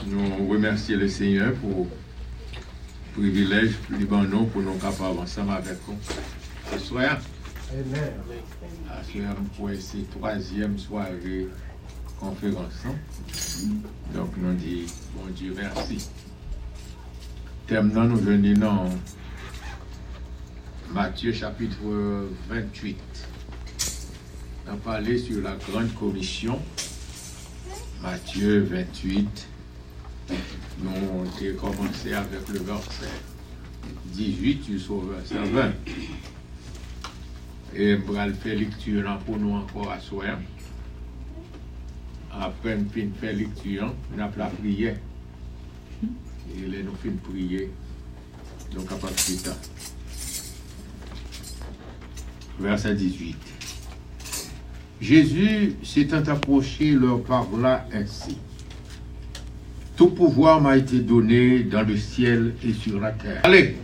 Nous remercions le Seigneur pour le privilège pour nous capables ensemble avec vous. Ce soir, pour cette troisième soirée conférence. Donc nous disons, bon Dieu, merci. Thème nous venons dans Matthieu chapitre 28. On a parlé sur la grande commission. Matthieu 28. Nous avons commencé avec le verset 18 jusqu'au verset 20. Et on va faire lecture là pour nous encore à soir. Après, on finit faire lecture, on a la prière. Et là, nous finissons prier. Donc, à partir de ça. Verset 18. Jésus s'étant approché, leur parla ainsi. Tout pouvoir m'a été donné dans le ciel et sur la terre. Allez,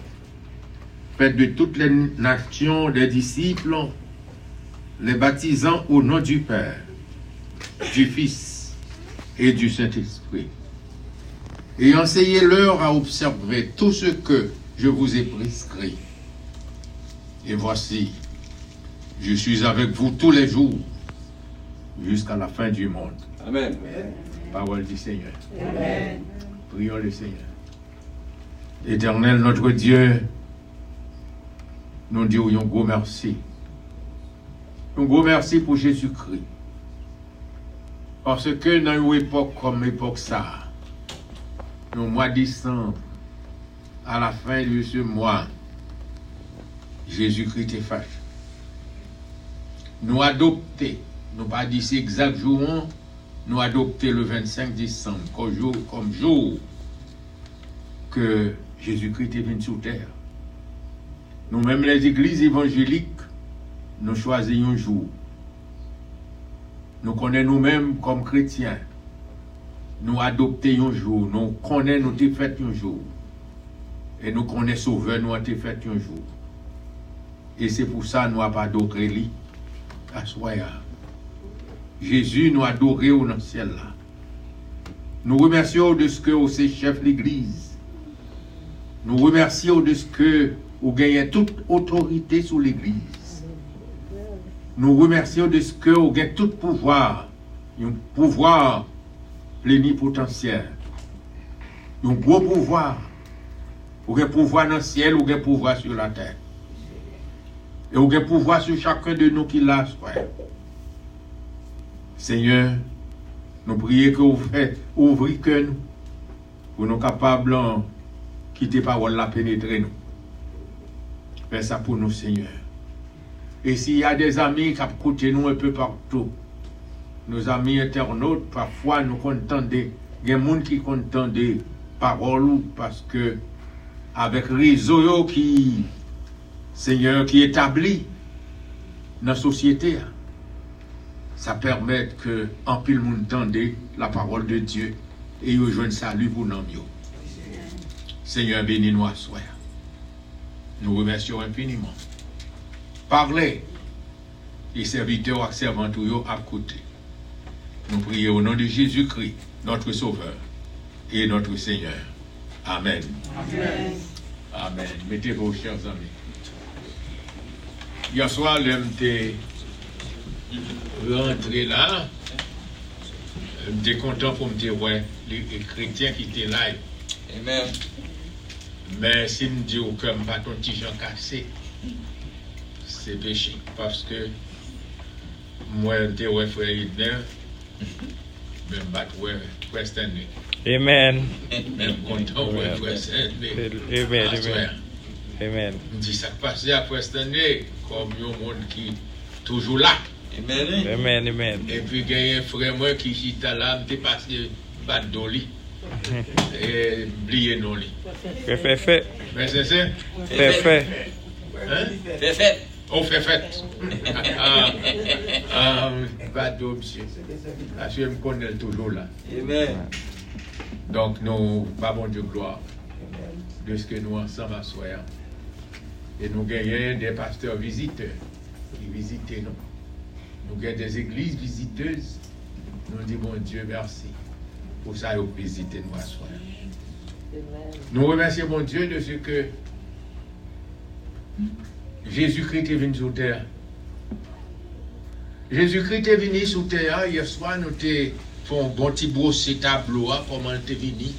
faites de toutes les nations des disciples, les baptisant au nom du Père, du Fils et du Saint-Esprit. Et enseignez-leur à observer tout ce que je vous ai prescrit. Et voici, je suis avec vous tous les jours, jusqu'à la fin du monde. Amen. Parole du Seigneur. Amen. Prions le Seigneur. Éternel, notre Dieu, nous disons un gros merci. Un gros merci pour Jésus-Christ. Parce que dans une époque comme l'époque ça, au mois de décembre, à la fin de ce mois, Jésus-Christ est fâché. Nous adopter, nous pas dit c'est exact jour, nous adopter le 25 décembre comme jour que Jésus-Christ est venu sur terre. Nous-mêmes, les églises évangéliques, nous choisissons un jour. Nous connaissons nous-mêmes comme chrétiens. Nous adoptons un jour. Nous connaissons nous fait un jour. Et nous connaissons Sauveur, nous avons fait un jour. Et c'est pour ça que nous avons adoré lui à soir. Jésus nous a adoré au ciel là. Nous remercions de ce que vous êtes chef de l'église. Nous remercions de ce que vous gagnez toute autorité sur l'église. Nous remercions de ce que vous gagnez tout pouvoir, un pouvoir plénipotentiel, un gros pouvoir. Vous avez pouvoir dans le ciel, vous avez pouvoir sur la terre. Et vous avez pouvoir sur chacun de nous qui l'a fait. Seigneur, nous prions que vous faites ouvrir que nous, pour nous capables de quitter parole la pénétrer nous. Fais ça pour nous, Seigneur. Et s'il y a des amis qui écoutent nous un peu partout, nos amis internautes, parfois nous contendons, il y a des gens qui contendent des paroles parce que avec le réseau qui, Seigneur, qui établit dans la société, ça permet que en pile monde entende la parole de Dieu et rejoigne salut pour nous. Seigneur, bénis-nous à soi. Nous remercions infiniment. Parlez, les serviteurs et servantes à côté. Nous prions au nom de Jésus-Christ, notre Sauveur et notre Seigneur. Amen. Amen. Amen. Mettez-vous, chers amis. Hier soir, j'étais rentré là. J'étais content pour me voir les chrétiens qui étaient là. Amen. Mais si je dis que je n'ai pas ton petit Jean cassé, c'est péché. Parce que moi, je suis frère Hitler, je suis Preston. Amen. Même content de Preston. Amen. Amen. Je dis ça passe à Preston comme un monde qui est toujours là. Amen. Amen. Amen. Et puis, il y a un frère moi qui chita là, je suis passé bas de lit. Et oublié non lit. Fait. Mais c'est ça? Fait. Hein? Fait. On fait fête. Pas d'eau, monsieur. Parce que je me connais toujours là. Amen. Donc, nous, parlons de gloire de ce que nous ensemble à soir. Et nous gagnons des pasteurs visiteurs qui visitent nous. Nous gagnons des églises visiteuses. Nous disons, bon Dieu, merci. pour ça vous visiter nous à soir. Nous remercions mon Dieu de ce que Jésus-Christ est venu sur terre. Jésus-Christ est venu sur terre. Hier soir, nous avons fait un bon petit brossé tableau, comment il est venu.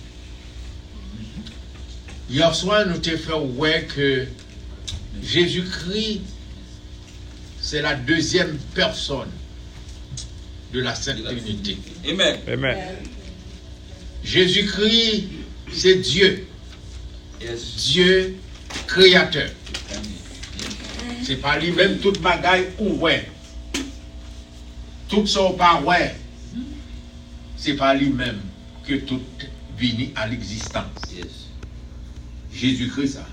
Hier soir, nous avons fait ouais que Jésus-Christ, c'est la deuxième personne de la Sainte Trinité. Amen. Amen. Jésus-Christ, c'est Dieu. Yes. Dieu créateur. C'est pas lui-même toute bagaille ou ouais. Tout son pas ouais. C'est pas lui-même que tout vient à l'existence. Yes. Jésus-Christ, ça.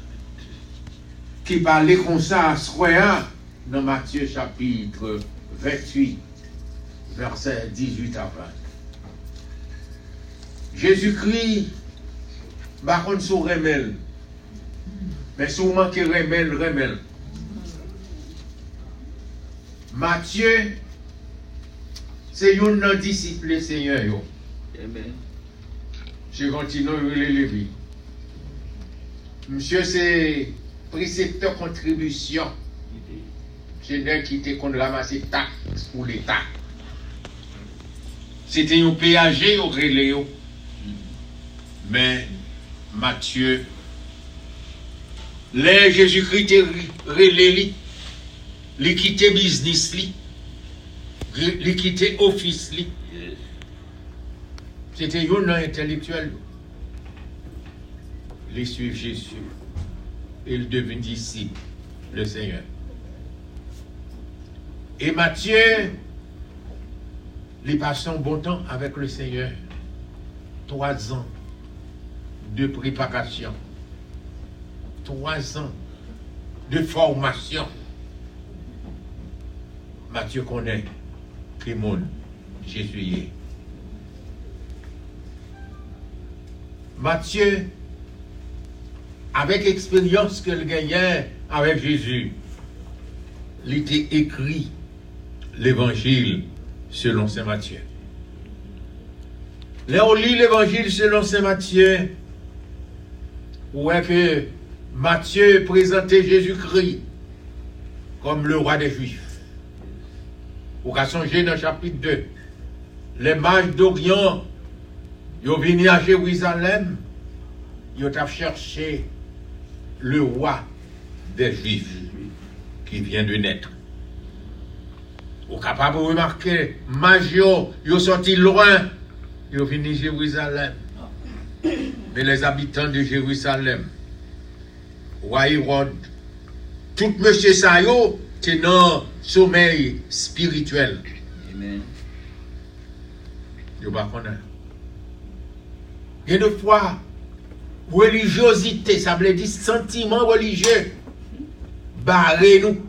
Qui parlait comme ça à Soya dans Matthieu chapitre 28, verset 18 à 20. Jésus-Christ, par contre, sous remel. Mais souvent qui remel. Matthieu, c'est un disciple Seigneur. Amen. Je continue à l'élever. Monsieur, c'est précepteur contribution. C'est qui était qu'on ramasse taxes pour l'État. C'était un péager au relais. Mais Matthieu, les Jésus-Christ est relais, il quitté business, il quitté office. C'était un intellectuel. Il suit Jésus. Il devient disciple, le Seigneur. Et Matthieu, il passe un bon temps avec le Seigneur. 3 ans de préparation. 3 ans de formation. Matthieu connaît que mon Jésus y est. Matthieu, avec l'expérience qu'il gagnait avec Jésus, il était écrit l'évangile selon Saint Matthieu. Là, on lit l'évangile selon Saint Matthieu, où est que Matthieu présentait Jésus-Christ comme le roi des Juifs. Vous pouvez songer dans le chapitre 2. Les mages d'Orient, ils sont venus à Jérusalem, ils ont cherché le roi des Juifs qui vient de naître. Vous êtes capable de remarquer, Magio, ils sont sortis loin, ils sont venus à Jérusalem. Mais les habitants de Jérusalem, roi Hérode, tout monsieur Sayo, c'est dans sommeil spirituel. Amen. Je ne sais pas qu'on a. Il y a deux fois, religiosité, ça veut dire sentiment religieux, barrez nous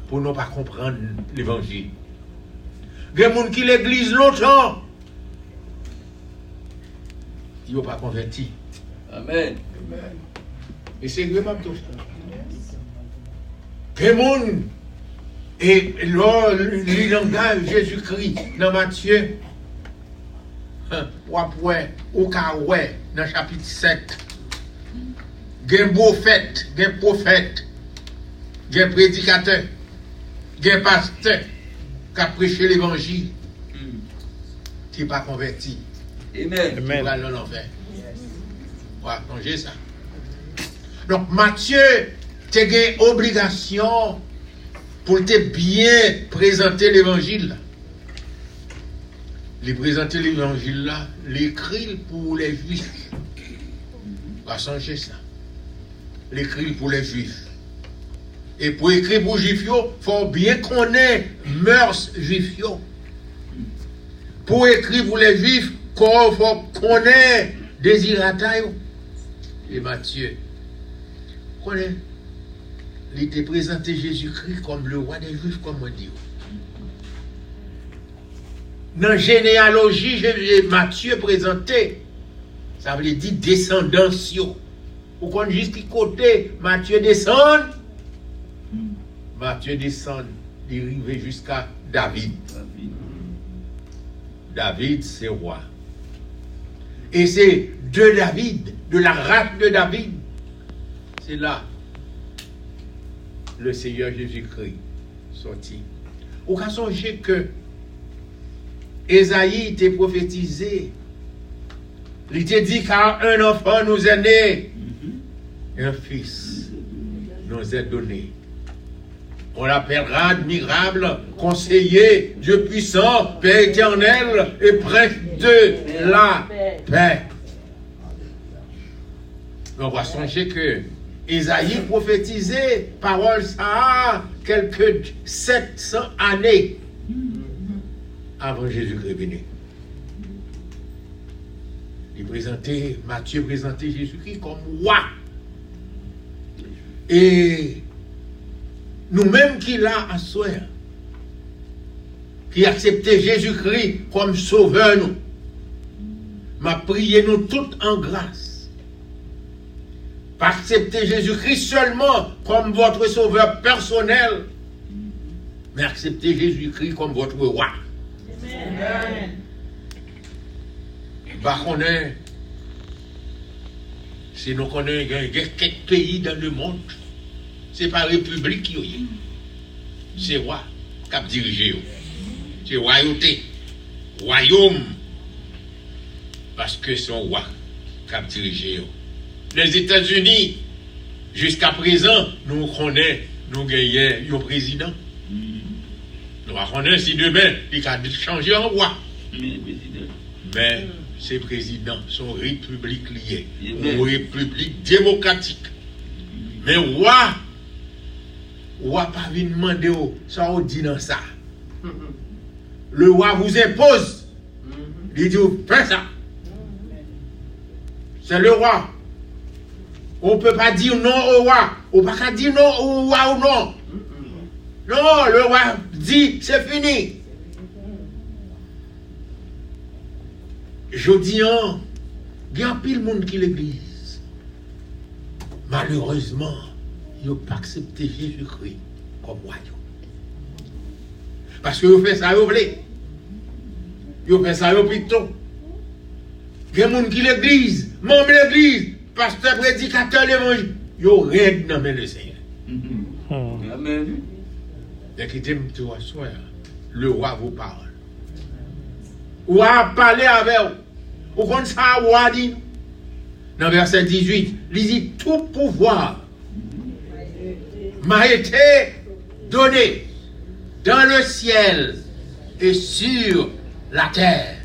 pour ne pas comprendre l'évangile. Il y a des gens qui l'église longtemps, ils n'ont pas converti. Amen. Et c'est vraiment tout ça. Il y a des gens, et le langage Jésus-Christ dans Matthieu, ou Kaoué, dans le chapitre 7, il y a un prophète, il y a un prophète, il y a un prédicateur, il y a un pasteur qui a prêché l'évangile, qui n'est pas converti. Amen. Il va dans l'enfer. On va changer ça. Donc Matthieu, tu as une obligation pour te bien présenter l'évangile. Les présenter l'évangile là, l'écrit pour les juifs. On va changer ça. L'écrit pour les juifs. Et pour écrire pour les juifs, il faut bien connaître mœurs juifs. Pour écrire pour les juifs, il faut connaître désirata. Et Matthieu, connaît. Il était présenté Jésus-Christ comme le roi des Juifs, comme on dit. Dans la généalogie, Matthieu présenté, ça veut dire descendance. Vous connaissez juste qui côté Matthieu descend. Matthieu descend, il arrive jusqu'à David. David, c'est roi. Et c'est de David, de la race de David. C'est là le Seigneur Jésus-Christ sorti. Ou qu'à songer que Ésaïe était prophétisé. Il était dit car un enfant nous est né, un fils nous est donné. On l'appellera admirable, conseiller, Dieu puissant, Père éternel et prince de la paix. On va songer que Ésaïe prophétisait parole ça a quelques 700 années avant Jésus-Christ venu. Matthieu présentait Jésus-Christ comme roi. Et nous-mêmes qui l'a à soi, qui acceptait Jésus-Christ comme sauveur, nous, m'a prié nous toutes en grâce. Pas accepter Jésus-Christ seulement comme votre sauveur personnel, mais accepter Jésus-Christ comme votre roi. Amen. Bah, si nous connaissons quelques pays dans le monde, c'est pas république qui est. C'est roi qui a dirigé. C'est royauté. Royaume. Parce que c'est un roi qui a dirigé. Les États-Unis, jusqu'à présent, nous connaissons, nous gagnons un président. Nous connaissons si demain, il a changé en roi. Mais ces présidents sont républiques liées, aux républiques démocratiques. Mais roi pas venir demander ça on dit dans ça. Le roi vous impose. Il dit fais ça. C'est le roi. On ne peut pas dire non au roi. On ne peut pas dire non au roi ou non. Non, le roi dit c'est fini. Je dis, il y a pile de monde qui l'église. Malheureusement, ils n'ont pas accepté Jésus-Christ comme royaume. Parce que vous faites ça, vous voulez. Vous faites ça, vous plutôt. Il y a des gens qui l'église, membre de l'église, pasteur, prédicateur, l'évangile. Vous règle dans le Seigneur. Amen. Écoutez-moi, le roi vous parle. Ou à parler avec vous. Ou comme ça, ou a dit, dans verset 18, il dit tout pouvoir m'a été donné dans le ciel et sur la terre.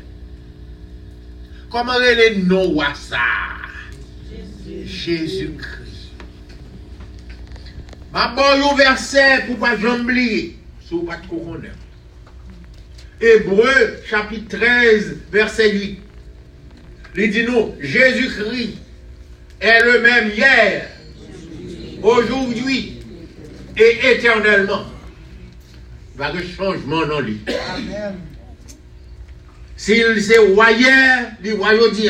Comment est le nom à ça? Jésus-Christ. Ma bonne verset pour pas j'oublier, si vous pas de couronner. Hébreux, chapitre 13, verset 8. Il dit nous, Jésus-Christ est le même hier, aujourd'hui et éternellement. Il va y avoir un changement dans lui. S'il s'est roi hier, il est roi aujourd'hui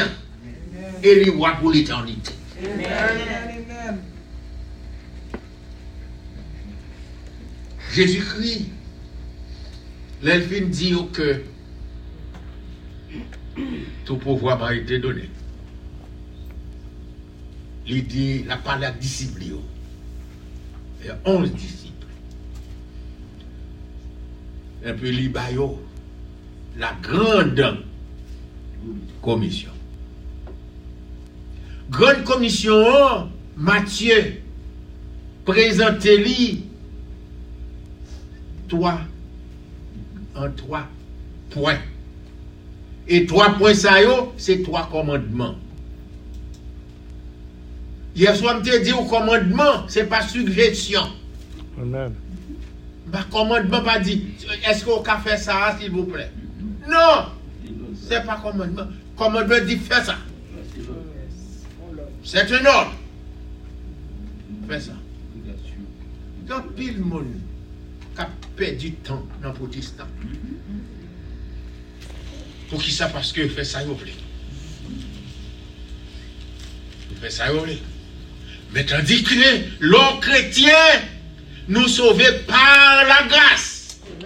et il est roi pour l'éternité. Jésus-Christ, l'Elphine dit que tout pouvoir m'a été donné. Il dit, la parole à disciples. Il y a 11 disciples. Et puis il y a la grande commission. Grande commission, Matthieu, présentez-lui toi en 3 points. Et 3 points ça c'est 3 commandements. Hier soir, je te dis au commandement, ce n'est pas suggestion. Amen. Ma commandement pas dit, est-ce qu'on peut faire ça, s'il vous plaît? Non! Ce n'est pas commandement. Commandement dit, fais ça. C'est un ordre. Fais ça. Quand pile le monde qui a perdu du temps dans le protestant. Pour qui ça? Parce que fait ça, il plaît. Fait ça, il plaît. Mais tandis que l'homme chrétien nous sauvé par la grâce. Ce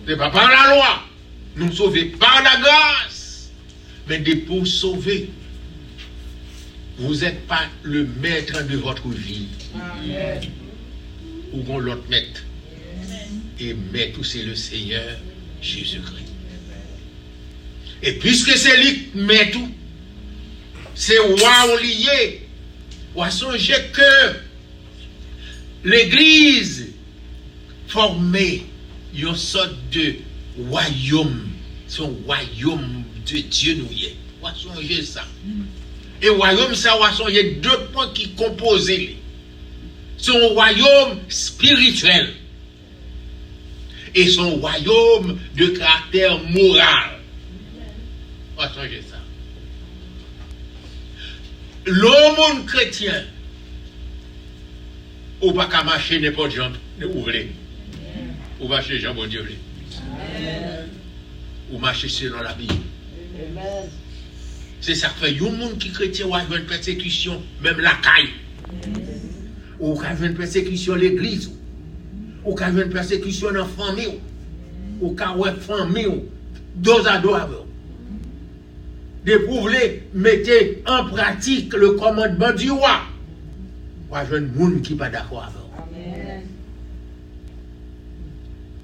n'est pas par la loi. nous sauver par la grâce, mais de pour sauver. Vous n'êtes pas le maître de votre vie. Amen. Ou qu'on l'autre maître. Et maître, c'est le Seigneur Jésus-Christ. Et puisque c'est lui qui met tout, c'est roi lié. On songer que l'Église formée une sorte de royaume, son royaume de Dieu nous y est. On songer ça. Et royaume ça, on songer deux points qui composent. Son royaume spirituel et son royaume de caractère moral. On va changer ça. L'homme chrétien, ou pas qu'à marcher n'importe jambe, ou ou marcher jambe au Dieu, ou marcher selon la Bible. C'est ça que fait, il y a un monde qui chrétien ou a une persécution, même la caille, ou a une persécution l'église, ou a une persécution dans la famille, ou a une famille, dos à dos avec. De pouvoir mettre en pratique le commandement du roi. Ou a un monde qui n'est pas d'accord avec. Amen.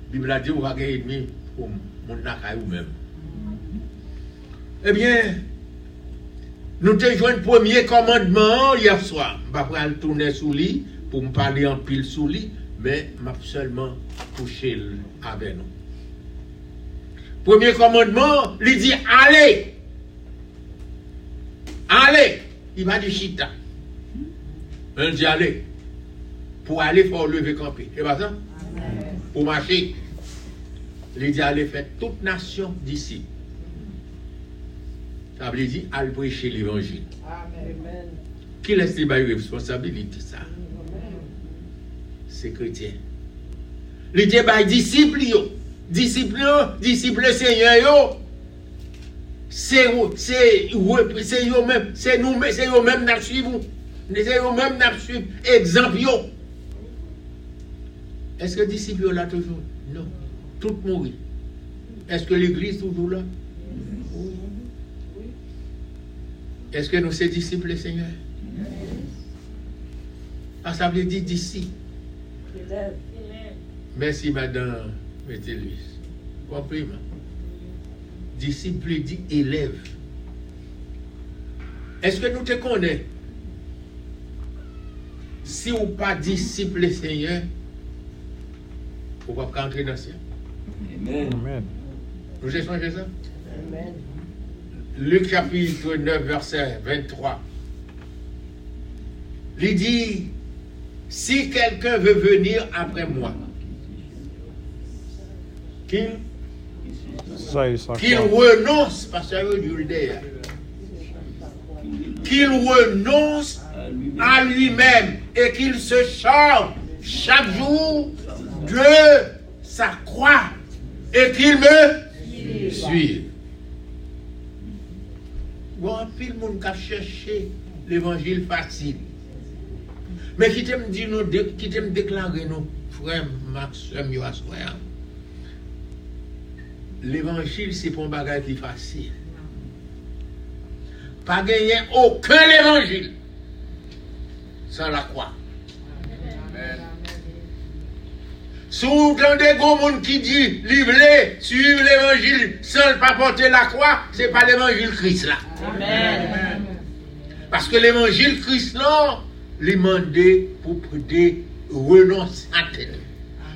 La Bible a dit, ou a un ennemi pour mon nakay ou même. Eh bien, nous avons joué le premier commandement hier soir. Je ne vais pas le tourner sous lit pour me parler en pile sous lit, mais je vais seulement toucher avec nous. Premier commandement, il dit allez. Allez. Il m'a dit chita. Il dit allez. Pour aller, il faut lever camper. C'est pas ça? Pour marcher. Il dit allez, faites toute nation d'ici. Ça veut dire, à prêcher l'évangile. Amen. Qui laisse les responsabilité ça? C'est chrétien. Il dit, disciples, disciples Seigneur, c'est eux-mêmes, c'est nous-mêmes, c'est eux-mêmes qui suivons. C'est eux-mêmes qui suivons. Exemple. Est-ce que disciples là toujours? Non. Tout mourir. Est-ce que l'église toujours là? Oui. Est-ce que nous sommes disciples, Seigneur? Ah, ça veut dire d'ici. Merci, madame Métellus. Compris, ma? Disciple dit élève. Est-ce que nous te connaissons? Si ou pas disciple, Seigneur, vous ne pouvez pas entrer dans le ciel. Amen. Nous avons changé ça? Amen. Luc chapitre 9, verset 23. Il dit, si quelqu'un veut venir après moi, qu'il renonce, parce qu'il renonce à lui-même et qu'il se charge chaque jour de sa croix et qu'il me suive. Bon, puis le monde qui a cherché l'évangile facile. Mais qui t'aime dire nous, qui t'aime déclarer nous, frère Max, frère, l'évangile, c'est pas un bagage qui est facile. Pas gagner aucun évangile sans la croix. Amen. Si vous entendez des gens qui disent, livrer, suivre l'évangile sans pas porter la croix, ce n'est pas l'évangile Christ là. Amen. Parce que l'évangile Christ là, il demandé pour prêter renoncer à tête.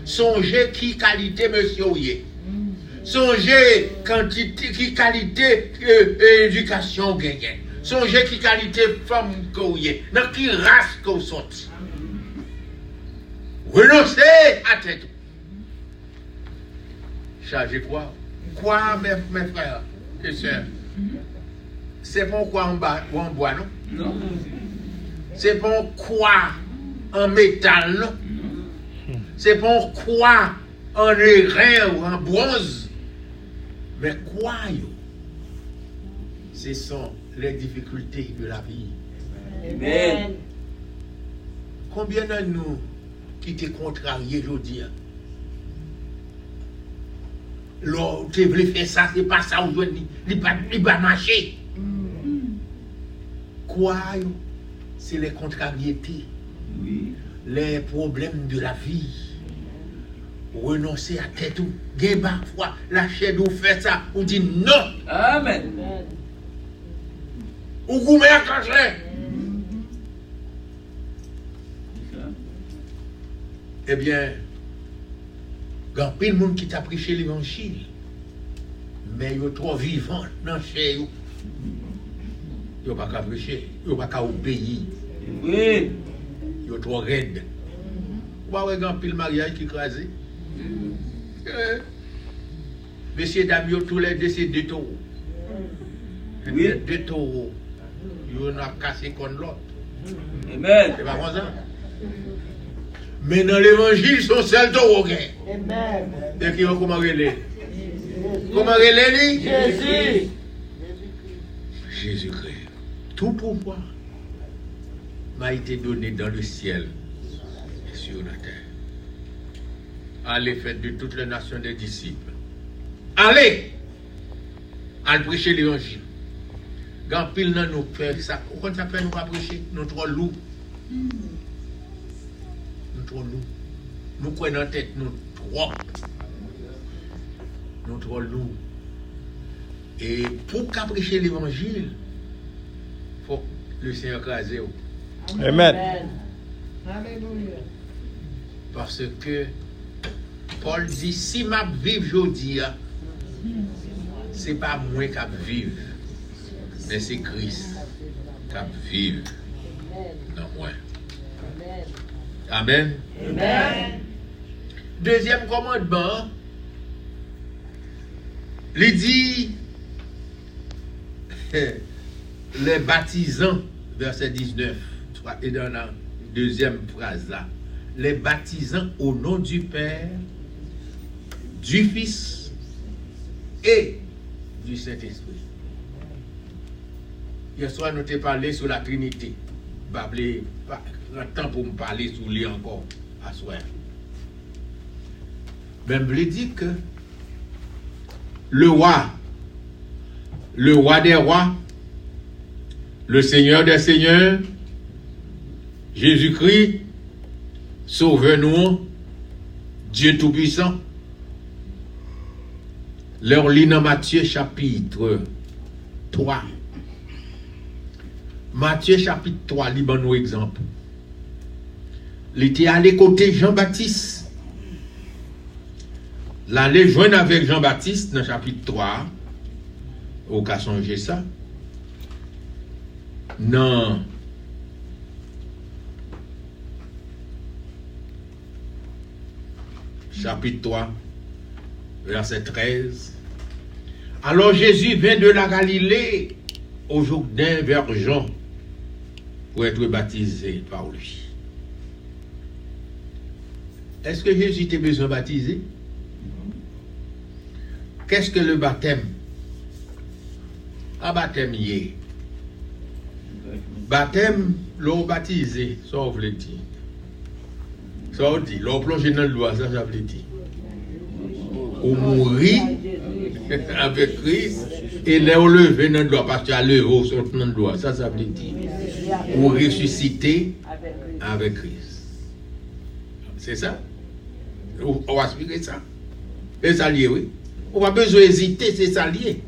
Songez qui qualité monsieur ouye. Songez qui qualité éducation gagne. Songez qui qualité femme que ouye. Dans qui race que vous sortez. Renoncez à tête. Chargez quoi? Quoi, mes frères et sœurs? C'est pas quoi en bois, non? Non. C'est pas quoi en métal, non? C'est pas quoi en airain ou en bronze. Mais quoi, ce sont les difficultés de la vie. Amen. Combien de nous qui étaient contrariés aujourd'hui? L'autre, tu veux faire ça, c'est pas ça aujourd'hui. Il va marcher. Quoi? C'est les contrariétés, les problèmes de la vie. Renoncer à tête ou. Gain parfois, lâcher d'où faire ça, ou dit non. Amen. Ou goûter à cacher. Eh bien, il y a plein de monde qui t'a prêché l'évangile, mais ils sont trop vivants dans le chez eux. Ils n'ont pas qu'à prêcher, ils n'ont pas qu'à obéir. Oui. Ils sont trop raides. Vous voyez, il y a plein de mariage qui écrasent. Messieurs, dames, ils ont tous les deux, c'est deux taureaux. Oui. Deux taureaux. Ils ont cassé contre l'autre. Amen. C'est pas comme ça. Mais dans l'évangile, ils sont seuls taureaux. Amen. Et qui ont comment relais? Comment relais? Jésus. Jésus-Christ. Tout pouvoir m'a été donné dans le ciel et sur la terre. Allez, faites de toutes les nations des disciples. Allez! Allez prêcher l'évangile. Quand pile dans nous fait ça, pourquoi ça fait nous pas prêcher? Nous trop lourds. Nous trop lourds. Nous prenons en tête, nous trop. Nous trop lourds. Et pour qu'à prêcher l'évangile, il faut que le Seigneur crase. Amen. Alléluia. Parce que Paul dit, si ma vive aujourd'hui, c'est pas moi qui vive, mais c'est Christ qui vive dans moi. Amen. Amen. Deuxième commandement, il dit, les baptisants, verset 19, et dans la deuxième phrase là, les baptisants au nom du Père, du Fils et du Saint-Esprit. Hier soir, nous t'ai parlé sur la Trinité. Pas un temps pour me parler sur lui encore, à soir. Même je dit que le roi des rois, le Seigneur des seigneurs, Jésus-Christ, Sauveur-nous, Dieu Tout-Puissant. Leur lit dans Matthieu chapitre 3. Matthieu chapitre 3, lit bon nous exemple. Il était allé côté Jean-Baptiste. L'aller joindre avec Jean-Baptiste dans chapitre 3. Au cas changer ça. Non. Chapitre 3, verset 13. Alors Jésus vint de la Galilée au Jourdain vers Jean pour être baptisé par lui. Est-ce que Jésus était besoin de baptiser? Qu'est-ce que le baptême? Un baptême y est. Baptême, l'eau baptisé, ça on veut dire. Ça on dit, l'eau plongé dans le doigt, ça veut dire. Ou mourir avec Christ et l'eau levé dans le doigt, parce que tu as levé au dans le doigt, ça veut dire. Ou ressusciter avec Christ. C'est ça? On va expliquer ça. C'est ça lié, oui. On va besoin d'hésiter, c'est ça lié.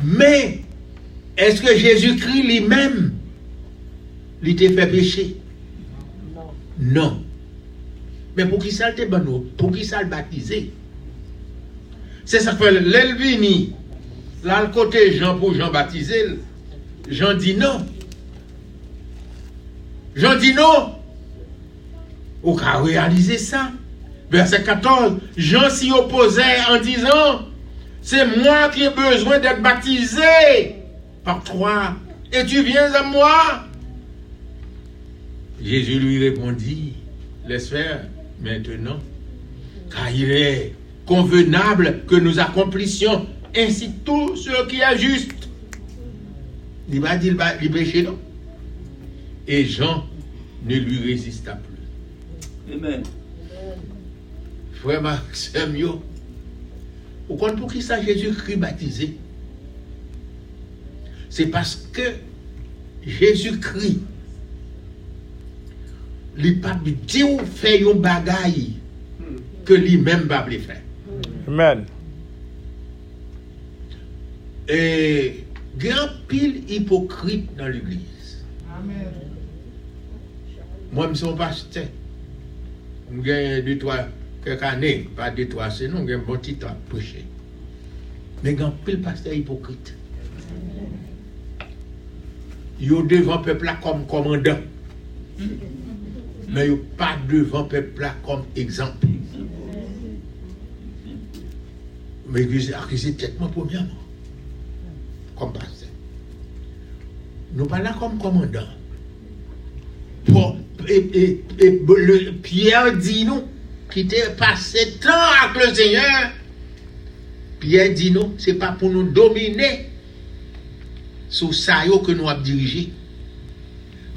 Mais, est-ce que Jésus-Christ lui-même, il t'a fait pécher? Non. Mais pour qui ça le bon, pour qui ça le baptisé? C'est ça que fait l'Elvini. Là, le côté Jean pour Jean baptisé, Jean dit non. Jean dit non. Ou qu'à réaliser ça. Verset 14, Jean s'y opposait en disant, c'est moi qui ai besoin d'être baptisé par toi, et tu viens à moi. Jésus lui répondit, laisse faire maintenant, car il est convenable que nous accomplissions ainsi tout ce qui est juste. Il va dire, il péché, non? Et Jean ne lui résista plus. Amen. Frère Maxime, Vous comprenez pour qui ça Jésus-Christ baptisé? C'est parce que Jésus-Christ, il pas dit ou fait un bagaille que lui-même va le faire. Amen. Et grand pile hypocrite dans l'église. Amen. Moi, je suis pasteur. J'ai 2-3 quelques années, pas 2-3, sinon j'ai un bon petit temps à prêcher. Mais grand pile pasteur hypocrite. Yo devant peuple là comme commandant. Mais yo pas devant peuple là comme exemple. Mais accusé tellement premièrement. Comme pasteur. Nous pas là comme commandant. Pierre dit nous, qui était passé temps avec le Seigneur. Pierre dit nous, c'est pas pour nous dominer sur ça que nous avons dirigé.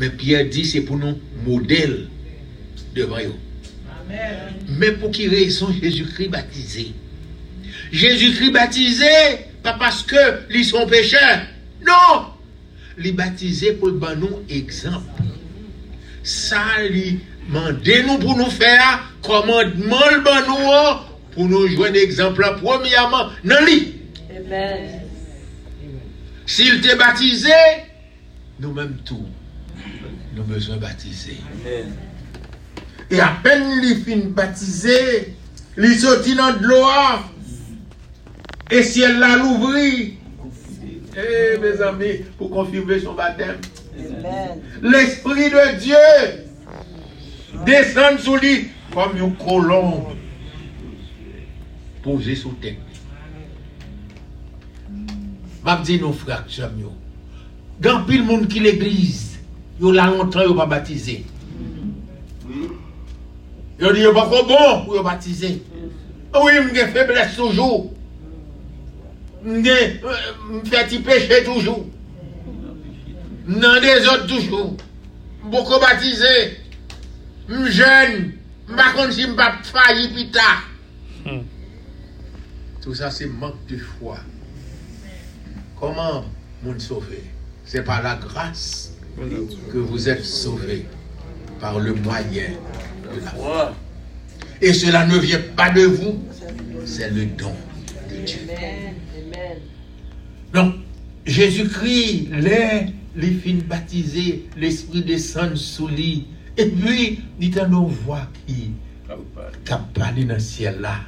Mais Pierre dit c'est pour nous modèle devant eux. Amen. Mais pour qui raison Jésus-Christ baptisé? Jésus-Christ baptisé, pas parce que ils sont pécheurs. Non! Les baptisé pour le nous exemple. Ça, lui, mandez nous pour nous faire commandement le nous pour nous jouer un exemple premièrement dans lui. Amen. S'il t'est baptisé, nous-mêmes tout, nous avons besoin de baptiser. Amen. Et à peine il fin baptisé, il sortit dans de l'eau, et ciel l'a l'ouvrit. Eh mes amis, pour confirmer son baptême, Amen. l'Esprit de Dieu descend sur lui comme une colombe posée sous terre. Je dis nos frères, il y a pile monde qui l'église, il y a longtemps il pas baptisé. Il dit, il pas bon pour baptiser. Oui, je fais faiblesse toujours. Je fais petit péché toujours. Dans des autres toujours. Beaucoup baptisé. Je jeune. Je ne sais pas si je ne vais pas faillir plus tard. Tout ça, c'est manque de foi. Comment vous sauver? C'est par la grâce que vous êtes sauvés. Par le moyen de la foi. Et cela ne vient pas de vous. C'est le don de Dieu. Amen. Amen. Donc, Jésus-Christ, les fins baptisés, l'Esprit descend sous lui. Et puis, il y a nos voix qui parlent dans le ciel là.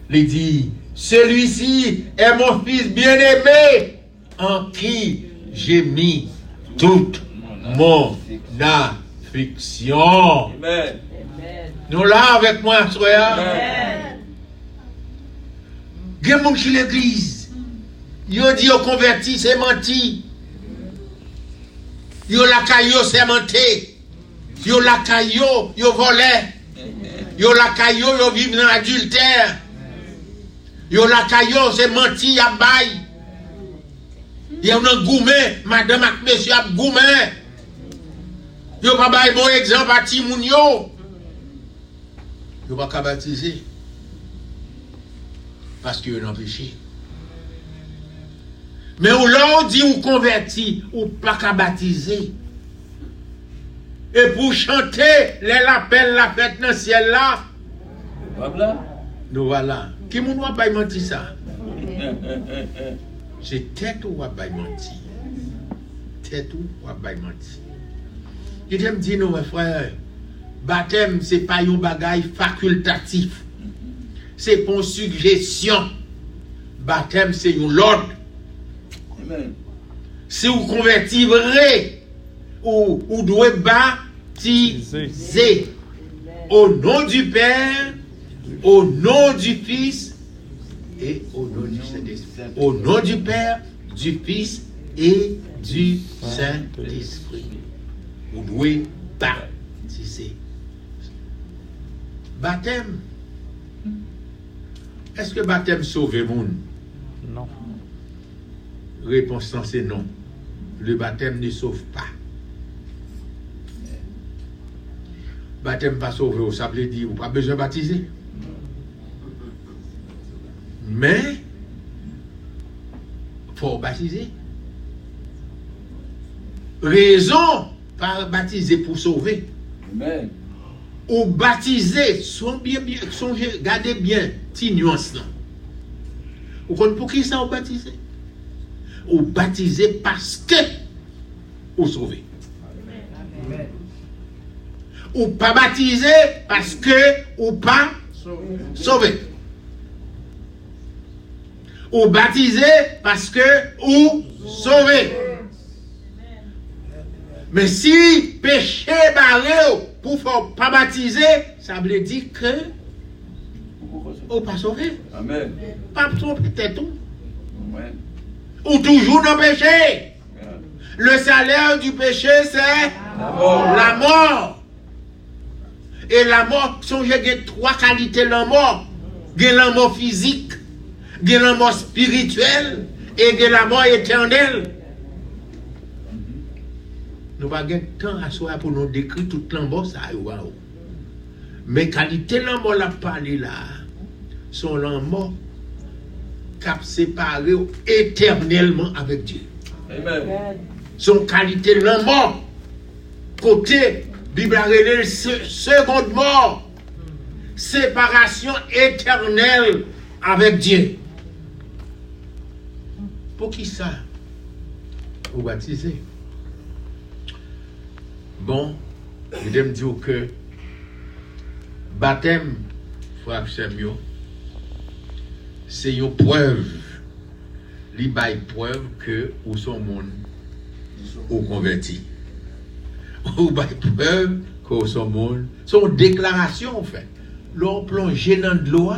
Il dit, celui-ci est mon fils bien-aimé, en qui j'ai mis toute mon affliction. Amen. Amen. Nous là avec moi, soya. Amen. Il y a des gens qui l'église. Ils dit qu'ils converti, c'est menti. Ils la caillou, c'est menté. Ils la caillou, ils volé. Ils la caillou, ils vivent dans l'adultère. Ils la caillou, c'est menti, ils baillent. Ils ont un gourmet, madame et monsieur a gourmet. Ils n'ont pas baillé bon exemple à Timounio. Ils n'ont pas baptiser. Parce qu'ils ont péché. Mais ou là on dit ou converti ou pas qu'à baptiser. Et pour chanter les l'appel la fête dans le ciel là. Voilà. Nous voilà. Qui moun va pas mentir ça? C'est tête ou va pas mentir. Tête ou va pas mentir. Je t'aime dire nous mes frères, baptême c'est pas un bagage facultatif. C'est pour suggestion. Baptême c'est un l'ordre. Amen. Si vous convertissez vrai, ou devez baptiser au nom du Père, au nom du Fils et au nom du Saint-Esprit. Au nom du Père, du Fils et du Saint-Esprit. Vous devez baptiser. Baptême. Est-ce que baptême sauve le monde? Non. Réponse c'est non. Le baptême ne sauve pas. Baptême pas sauvé, ça veut dire, vous pas besoin de baptiser. Mais, il faut baptiser. Raison, pas baptiser pour sauver. Amen. Ou baptiser, songez, gardez bien, petite nuance là. Ou pour qui ça ou baptiser? Ou baptiser parce que ou sauver. Amen. Ou pas baptiser parce que ou pas sauver. Ou baptiser parce que ou sauver. Mais si péché barré pour faire pas baptiser, ça veut dire que ou pas sauver. Amen. Pas tromper tête ou. Amen. Ou toujours dans le péché. Le salaire du péché, c'est la mort. Et la mort, songez, il y a trois qualités de la mort. Il y a la mort physique, il y a la mort spirituelle et il y a la mort éternelle. Nous n'avons pas de temps à soi pour nous décrire toute la mort. Mais qualité de la mort, la parlé là, sont la mort qui a séparé éternellement avec Dieu. Amen. Son qualité de la mort. Côté, Bible a révélé seconde mort. Séparation éternelle avec Dieu. Pour qui ça? Pour baptiser. Bon, je vais me dire que baptême, frère Samuel, c'est une preuve. Il y a une preuve que ou son monde ou converti. Ou by preuve que son monde, son déclaration en fait. L'on plongé dans de l'eau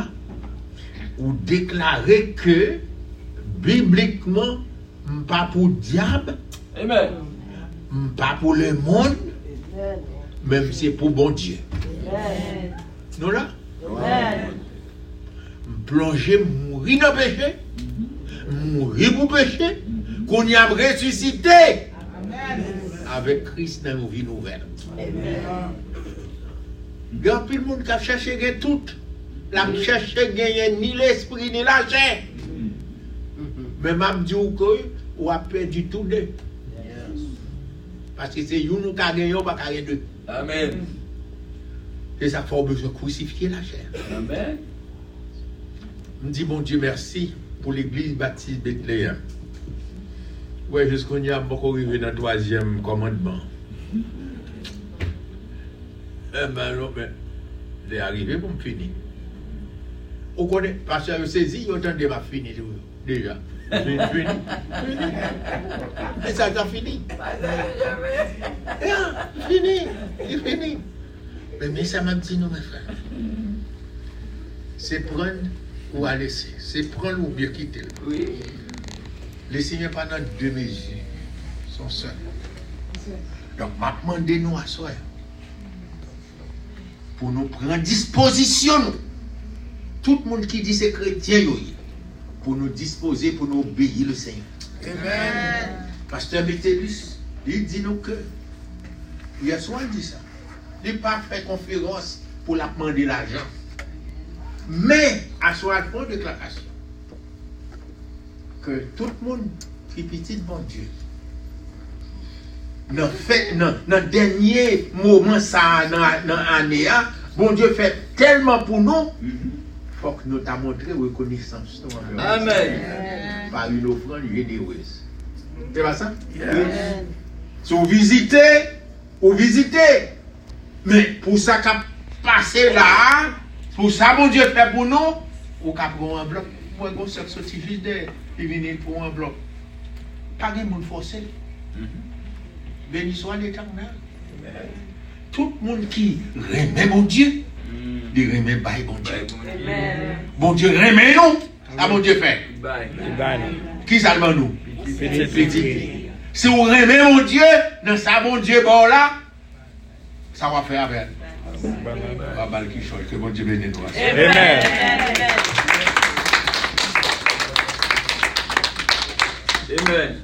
ou déclarer que bibliquement pas pour diable, Amen. pas pour le monde, Amen. même c'est pour bon Dieu. Amen. Nous là, Amen. plonger, mourir dans le péché, mourir pour péché, qu'on y a ressuscité avec Christ dans une vie nouvelle. Il y a plus de monde qui a cherché à tout. La cherche à gagner ni l'esprit ni la chair. Mais je dis que vous avez perdu tout deux. Parce que c'est nous qui avons gagné, pas gagner deux. Amen. Et ça fait besoin de crucifier la chair. Amen. Je dis bon Dieu merci pour l'église baptiste Bethléem. Oui, jusqu'à nous avons beaucoup arrivé dans le troisième commandement. Eh bien, non, mais c'est arrivé pour me finir. Vous connaissez, parce que je saisis, il y a autant de ma fini déjà. Fini. Et ça a fini. Fini. Il fini. Mais ça m'a dit non, mes frères. C'est prendre ou à laisser. C'est prendre ou bien quitter. Oui. Laissez-moi pendant deux mesures. Sont seuls. Donc, m'a demandé nous à soi. Pour nous prendre disposition. Tout le monde qui dit c'est chrétien, pour nous disposer, pour nous obéir le Seigneur. Amen. Pasteur Métellus, il dit nous que, hier soir il dit ça. Il n'a pas fait conférence pour la demander l'argent. Mais, à soi, il faut une déclaration. Que tout le monde qui est petit bon Dieu, dans le dernier moment, ça, dans l'année, bon Dieu fait tellement pour nous, il faut que nous t'as montré reconnaissance. Amen. Par une offrande généreuse. C'est pas ça? Amen. Si vous visitez, mais pour ça qu'a passé là, pour ça, bon Dieu fait pour nous, ou qu'a pris un bloc, pour un seul sorti juste de venir pour un bloc. Pas de monde forcé. Béni soit l'Éternel. Tout le monde qui remet mon Dieu, il remet bye bon Dieu. Amen. Bon Dieu remet nous. Ça bon Dieu fait. Bye. Qui ça demande nous? Petit. Si vous remet mon Dieu, dans ça bon Dieu bon là, ça va faire avec. Que bon Dieu bénisse toi. Amen. Amen.